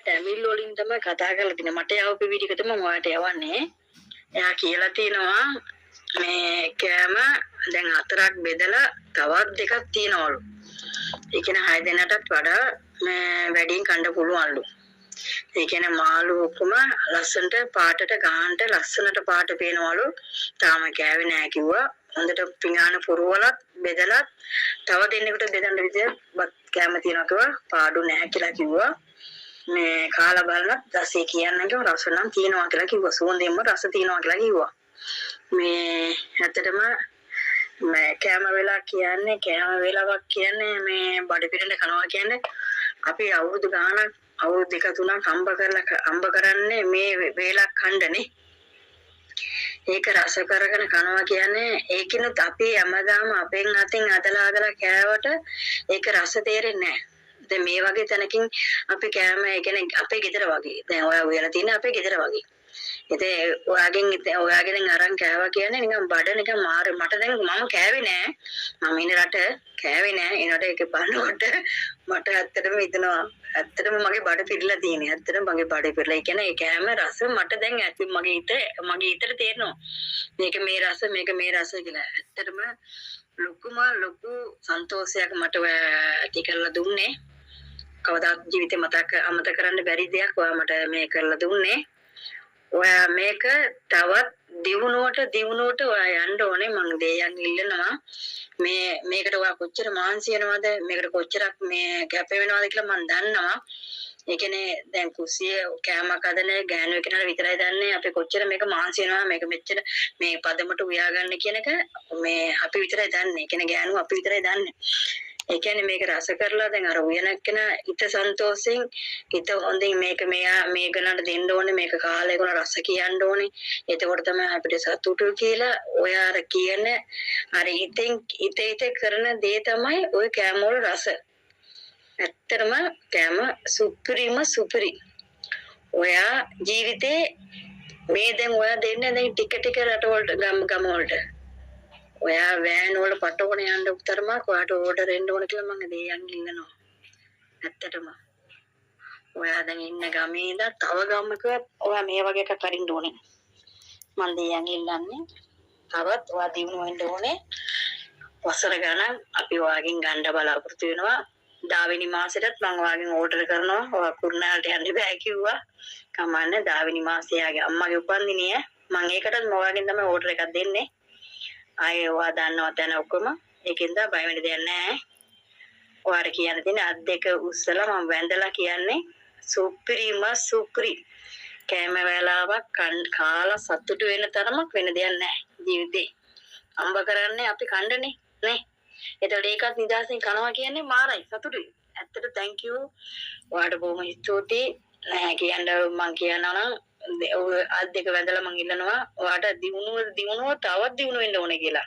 ටැමිල් වලින් තමයි කතා කරලා තිනේ. මට යවපු වීඩියෝ එක තමයි මම ඔයාලට යවන්නේ. එයා කියලා තිනවා මේ කෑම දැන් හතරක් බෙදලා තවත් දෙකක් තියනවලු. ඒ කියන්නේ 6 දෙනාටත් වඩා මේ වැඩියෙන් කන්න පුළුවන්ලු. ඒ කියන්නේ මාළු ඔක්කොම ලස්සනට පාටට ගානට ලස්සනට පාට පේනවලු. තාම කෑවේ නෑ කිව්වා. හොඳට පිඟාන පුරවලත් බෙදලා තව දෙන්නෙකුට බෙදන්න විදිය කෑම තියනවා කිව්වා. පාඩු නෑ කියලා කිව්වා. මේ කාලා බලලා රසය කියන්න කිව්වා. රස නම් තියනවා කියලා කිව්වා. සුවඳෙන්ම රස තියනවා කියලා කිව්වා. මේ ඇත්තටම මේ කෑම වෙලා කියන්නේ කෑම වේලාවක් කියන්නේ මේ බඩ පිරෙන්න කනවා කියන්නේ අපි අවුරුදු ගාණක් අවුරුදු 2-3ක් අම්බ කරන්නේ මේ වේලක් කණ්ඩනේ. ඒක රස කරගෙන කනවා කියන්නේ ඒකිනුත් අපි හැමදාම අපෙන් අතින් අදලා කෑවට ඒක රස තේරෙන්නේ නැහැ. දැන් මේ වගේ තැනකින් අපි කෑම ඒ කියන්නේ අපේ ගෙදර වගේ. දැන් ඔයා උයලා තියෙන අපේ ගෙදර වගේ. ඉතින් ඔයාගෙන් අරන් කෑවා කියන්නේ නිකන් බඩ නිකන් මාරු. මට දැන් මම කෑවේ නෑ. මම ඉන්නේ රට කෑවේ නෑ. ඒනට ඒක බලනකොට මට ඇත්තටම හිතෙනවා ඇත්තටම මගේ බඩ පිරලා තියෙනවා. ඇත්තටම මගේ බඩ පිරලා. ඒ කියන්නේ ඒ කෑම රස මට දැන් ඇති මගේ හිතට තේරෙනවා. මේක මේ රස කියලා. ඇත්තටම ලොකු සන්තෝෂයක් මට ඇති කරලා දුන්නේ. කවදාත් ජීවිතේ අමතක කරන්න බැරි දෙයක් ඔයා මට මේ කරලා දුන්නේ. ඔයා මේක තවත් දිනුවට ඔයා යන්න ඕනේ. මම දෙයක් ඉල්ලනවා. මේකට ඔයා කොච්චර මාන්සි වෙනවද? මේකට කොච්චරක් මේ කැප වෙනවද කියලා මම දන්නවා. ඒ කියන්නේ දැන් කුසිය කෑමක් හදන්නේ ගෑනු කෙනාට විතරයි දන්නේ. අපි කොච්චර මේක මාන්සි වෙනවා මේක මෙච්චර මේ පදමට උයා ගන්න කියන එක මේ අපි විතරයි දන්නේ. ඒ කියන්නේ ගෑනු අපි විතරයි දන්නේ. ඒ කියන්නේ මේක රස කරලා දැන් අර උයනක් කෙනා හිත සන්තෝෂෙන් හිත හොඳින් මේක මේ ගණන්ට දෙන්න ඕනේ මේක කාලේ ගුණ රස කියන්න ඕනේ. එතකොට තමයි අපිට සතුටු කියලා ඔය අර කියන අර හිත කරන දේ තමයි ඔය කෑම වල රස. ඇත්තටම කෑම සුපිරි. ඔයා ජීවිතේ මේ දැන් ඔයා දෙන්නේ දැන් ටික රටවලට ගම වලට ඔයා වෑන් වල පටවන යන්න උත්තරමක් ඔයාට ඕඩර් එන්න ඕන කියලා මම දෙයන් ඉල්ලනවා. ඇත්තටම ඔයා දැන් ඉන්න ගමේ ඉඳන් තව ගමක ඔයා මේ වගේ එකක් අරින්න ඕනේ. මම දෙයන් ඉල්ලන්නේ තවත් ඔයා දිනු වෙන්න ඕනේ. වසර ගණන් අපි ඔයාගෙන් ගන්න බලාපොරොත්තු වෙනවා. 10 වෙනි මාසෙටත් මම ඔයාගෙන් ඕඩර් කරනවා. ඔයා කුරුණාලට යන්න බෑ කිව්වා. කමන්න 10 වෙනි මාසේ යාගේ අම්මගේ උපන්දිනය. මම ඒකටත් ඔයාගෙන් තමයි ඕඩර් එකක් දෙන්නේ. ආයේ ඔයා දන්නවා දැන් ඔක්කොම ඒකෙන්ද බය වෙන්න දෙයක් නැහැ. ඔයාට කියන්න තියෙන අත් දෙක උස්සලා මම වැඳලා කියන්නේ සුපිරි කෑම වේලාවක් කාලා සතුටු වෙන තරමක් වෙන දෙයක් නැහැ ජීවිතේ. අම්බ කරන්නේ අපි කණ්ඩනේ නේ. ඒතකොට ඒකත් නිදාසෙන් කනවා කියන්නේ මාරයි සතුටුයි. ඇත්තට thank you. ඔයාට බොහොම ස්තුතියි. නැහැ කියන්න මම කියනවා නම් අත් දෙක වැඳලා මම ඉල්ලනවා ඔයාට දිනුව තවත් දිනු වෙන්න ඕනේ කියලා.